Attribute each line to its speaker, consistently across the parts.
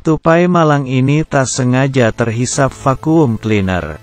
Speaker 1: Tupai malang ini tak sengaja terhisap vacuum cleaner.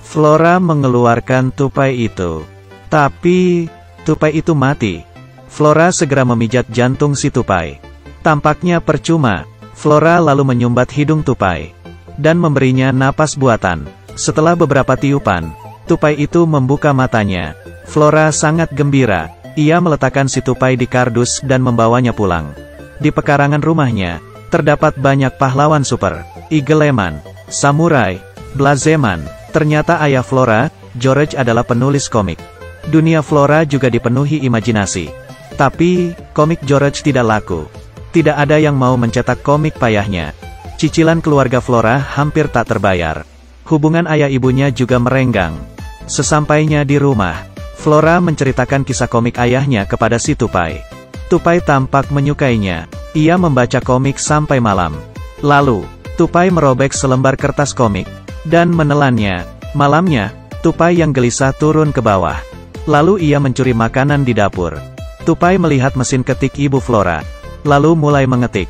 Speaker 1: Flora mengeluarkan tupai itu. Tapi, tupai itu mati. Flora segera memijat jantung si tupai. Tampaknya percuma. Flora lalu menyumbat hidung tupai dan memberinya napas buatan. Setelah beberapa tiupan, tupai itu membuka matanya. Flora sangat gembira. Ia meletakkan si tupai di kardus dan membawanya pulang. Di pekarangan rumahnya, terdapat banyak pahlawan super, igeleman, samurai, blazeman. Ternyata ayah Flora, George adalah penulis komik. Dunia Flora juga dipenuhi imajinasi. Tapi, komik George tidak laku. Tidak ada yang mau mencetak komik payahnya. Cicilan keluarga Flora hampir tak terbayar. Hubungan ayah ibunya juga merenggang. Sesampainya di rumah, Flora menceritakan kisah komik ayahnya kepada si tupai. Tupai tampak menyukainya. Ia membaca komik sampai malam. Lalu, tupai merobek selembar kertas komik dan menelannya. Malamnya, tupai yang gelisah turun ke bawah. Lalu ia mencuri makanan di dapur. Tupai melihat mesin ketik ibu Flora, lalu mulai mengetik.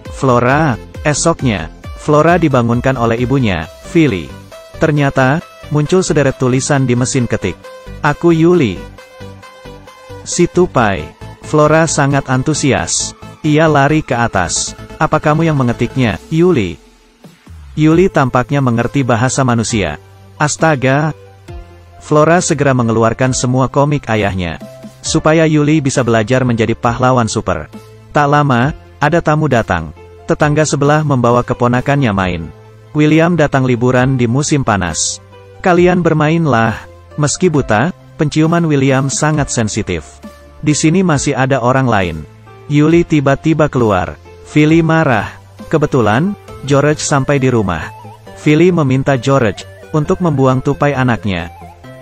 Speaker 1: Flora, esoknya, Flora dibangunkan oleh ibunya, Philly. Ternyata, muncul sederet tulisan di mesin ketik. Aku Yuli. Si tupai. Flora sangat antusias. Ia lari ke atas. Apa kamu yang mengetiknya, Yuli? Yuli tampaknya mengerti bahasa manusia. Astaga! Flora segera mengeluarkan semua komik ayahnya, supaya Yuli bisa belajar menjadi pahlawan super. Tak lama, ada tamu datang. Tetangga sebelah membawa keponakannya main. William datang liburan di musim panas. Kalian bermainlah. Meski buta, penciuman William sangat sensitif. Di sini masih ada orang lain. Yuli tiba-tiba keluar. Philly marah. Kebetulan, George sampai di rumah. Philly meminta George untuk membuang tupai anaknya.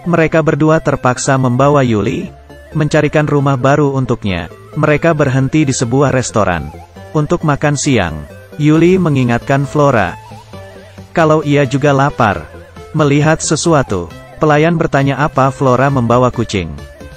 Speaker 1: Mereka berdua terpaksa membawa Yuli mencarikan rumah baru untuknya. Mereka berhenti di sebuah restoran untuk makan siang. Yuli mengingatkan Flora kalau ia juga lapar. Melihat sesuatu, pelayan bertanya apa Flora membawa kucing.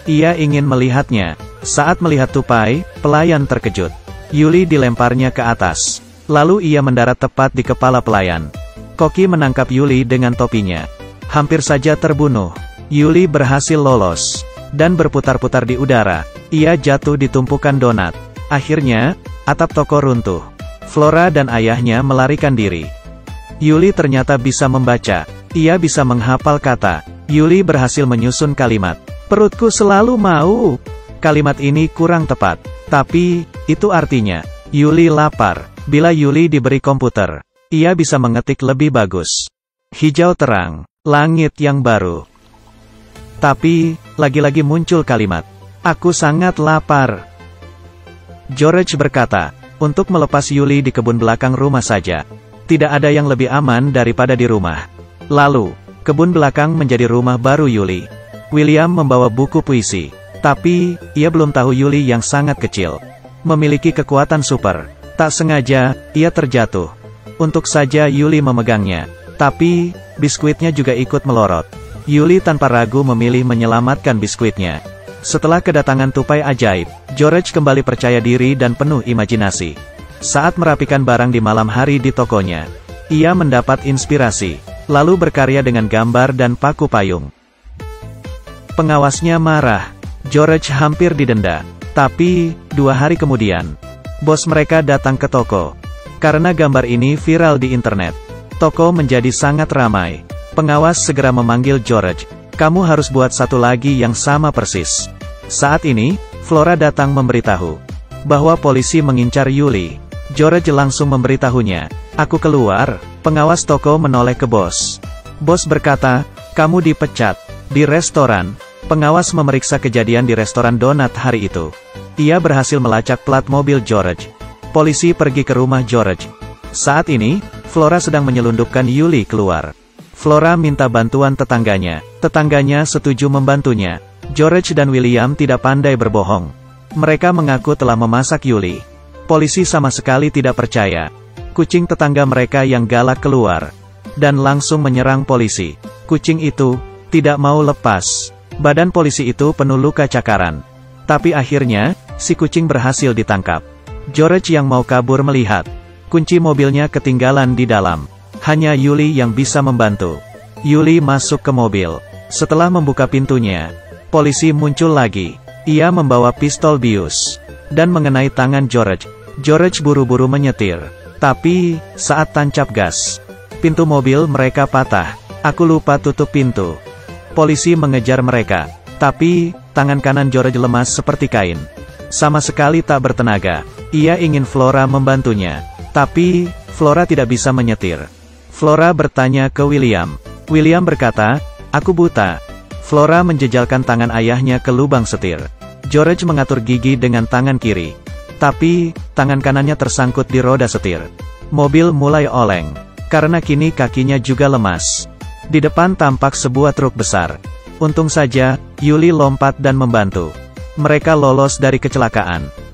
Speaker 1: Ia ingin melihatnya. Saat melihat tupai, pelayan terkejut. Yuli dilemparnya ke atas. Lalu ia mendarat tepat di kepala pelayan. Koki menangkap Yuli dengan topinya. Hampir saja terbunuh. Yuli berhasil lolos dan berputar-putar di udara. Ia jatuh di tumpukan donat. Akhirnya, atap toko runtuh. Flora dan ayahnya melarikan diri. Yuli ternyata bisa membaca. Ia bisa menghafal kata. Yuli berhasil menyusun kalimat. Perutku selalu mau. Kalimat ini kurang tepat. Tapi, itu artinya, Yuli lapar. Bila Yuli diberi komputer, ia bisa mengetik lebih bagus. Hijau terang, langit yang baru. Tapi, lagi-lagi muncul kalimat. Aku sangat lapar. George berkata, untuk melepas Yuli di kebun belakang rumah saja. Tidak ada yang lebih aman daripada di rumah. Lalu, kebun belakang menjadi rumah baru Yuli. William membawa buku puisi. Tapi, ia belum tahu Yuli yang sangat kecil memiliki kekuatan super. Tak sengaja, ia terjatuh. Untuk saja Yuli memegangnya. Tapi, biskuitnya juga ikut melorot. Yuli tanpa ragu memilih menyelamatkan biskuitnya. Setelah kedatangan tupai ajaib, George kembali percaya diri dan penuh imajinasi. Saat merapikan barang di malam hari di tokonya, ia mendapat inspirasi, lalu berkarya dengan gambar dan paku payung. Pengawasnya marah. George hampir didenda. Tapi, 2 hari kemudian, bos mereka datang ke toko. Karena gambar ini viral di internet, toko menjadi sangat ramai. Pengawas segera memanggil George. Kamu harus buat satu lagi yang sama persis. Saat ini, Flora datang memberitahu bahwa polisi mengincar Yuli. George langsung memberitahunya. Aku keluar. Pengawas toko menoleh ke bos. Bos berkata, kamu dipecat. Di restoran, pengawas memeriksa kejadian di restoran donat hari itu. Ia berhasil melacak plat mobil George. Polisi pergi ke rumah George. Saat ini, Flora sedang menyelundupkan Yuli keluar. Flora minta bantuan tetangganya. Tetangganya setuju membantunya. George dan William tidak pandai berbohong. Mereka mengaku telah memasak Yuli. Polisi sama sekali tidak percaya. Kucing tetangga mereka yang galak keluar dan langsung menyerang polisi. Kucing itu tidak mau lepas. Badan polisi itu penuh luka cakaran. Tapi akhirnya, si kucing berhasil ditangkap. George yang mau kabur melihat Kunci mobilnya ketinggalan di dalam. Hanya Yuli yang bisa membantu. Yuli masuk ke mobil. Setelah membuka pintunya, polisi muncul lagi. Ia membawa pistol bius dan mengenai tangan George. George buru-buru menyetir. Tapi, saat tancap gas, pintu mobil mereka patah. Aku lupa tutup pintu. Polisi mengejar mereka. Tapi, tangan kanan George lemas seperti kain. Sama sekali tak bertenaga. Ia ingin Flora membantunya. Tapi, Flora tidak bisa menyetir. Flora bertanya ke William. William berkata, "Aku buta." Flora menjejalkan tangan ayahnya ke lubang setir. George mengatur gigi dengan tangan kiri. Tapi, tangan kanannya tersangkut di roda setir. Mobil mulai oleng. Karena kini kakinya juga lemas. Di depan tampak sebuah truk besar. Untung saja, Yuli lompat dan membantu. Mereka lolos dari kecelakaan.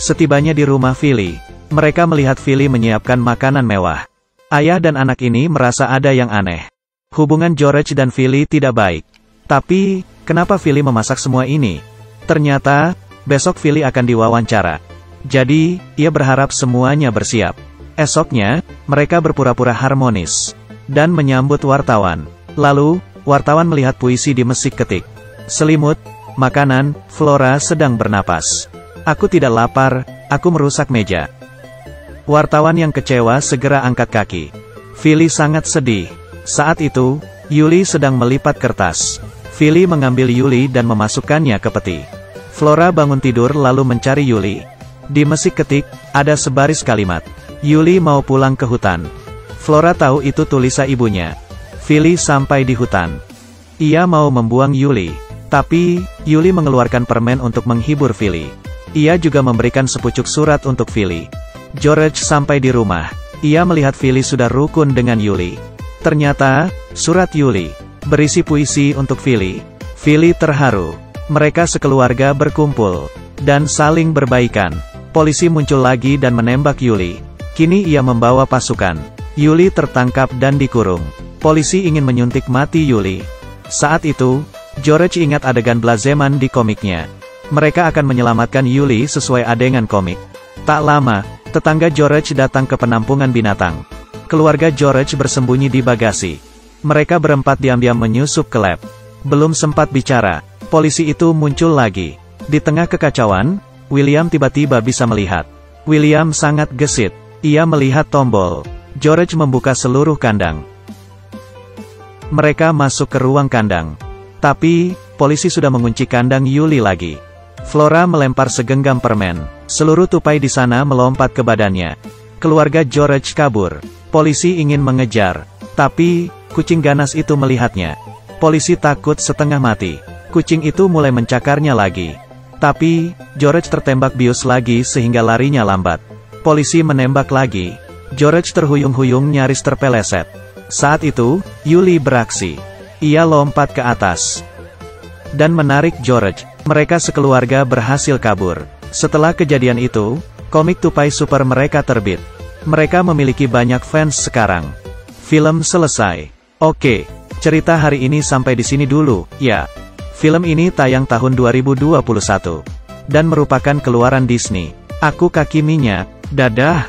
Speaker 1: Setibanya di rumah Philly, mereka melihat Philly menyiapkan makanan mewah. Ayah dan anak ini merasa ada yang aneh. Hubungan George dan Philly tidak baik. Tapi, kenapa Philly memasak semua ini? Ternyata, besok Philly akan diwawancara. Jadi, ia berharap semuanya bersiap. Esoknya, mereka berpura-pura harmonis dan menyambut wartawan. Lalu, wartawan melihat puisi di mesik ketik. Selimut, makanan, Flora sedang bernapas. Aku tidak lapar, aku merusak meja. Wartawan yang kecewa segera angkat kaki. Philly sangat sedih. Saat itu, Yuli sedang melipat kertas. Philly mengambil Yuli dan memasukkannya ke peti. Flora bangun tidur lalu mencari Yuli. Di mesik ketik, ada sebaris kalimat. Yuli mau pulang ke hutan. Flora tahu itu tulisan ibunya. Philly sampai di hutan. Ia mau membuang Yuli. Tapi, Yuli mengeluarkan permen untuk menghibur Philly. Ia juga memberikan sepucuk surat untuk Philly. George sampai di rumah. Ia melihat Philly sudah rukun dengan Yuli. Ternyata, surat Yuli berisi puisi untuk Philly. Philly terharu. Mereka sekeluarga berkumpul dan saling berbaikan. Polisi muncul lagi dan menembak Yuli. Kini ia membawa pasukan. Yuli tertangkap dan dikurung. Polisi ingin menyuntik mati Yuli. Saat itu, George ingat adegan Blazeman di komiknya. Mereka akan menyelamatkan Yuli sesuai adegan komik. Tak lama, tetangga George datang ke penampungan binatang. Keluarga George bersembunyi di bagasi. Mereka berempat diam-diam menyusup ke lab. Belum sempat bicara, polisi itu muncul lagi. Di tengah kekacauan, William tiba-tiba bisa melihat. William sangat gesit. Ia melihat tombol. George membuka seluruh kandang. Mereka masuk ke ruang kandang. Tapi, polisi sudah mengunci kandang Yuli lagi. Flora melempar segenggam permen. Seluruh tupai di sana melompat ke badannya. Keluarga George kabur. Polisi ingin mengejar. Tapi, kucing ganas itu melihatnya. Polisi takut setengah mati. Kucing itu mulai mencakarnya lagi. Tapi, George tertembak bius lagi sehingga larinya lambat. Polisi menembak lagi. George terhuyung-huyung nyaris terpeleset. Saat itu, Yuli beraksi. Ia lompat ke atas dan menarik George. Mereka sekeluarga berhasil kabur. Setelah kejadian itu, komik tupai super mereka terbit. Mereka memiliki banyak fans sekarang. Film selesai. Oke, cerita hari ini sampai di sini dulu, ya. Film ini tayang tahun 2021 dan merupakan keluaran Disney. Aku Kaki Minyak. Dadah.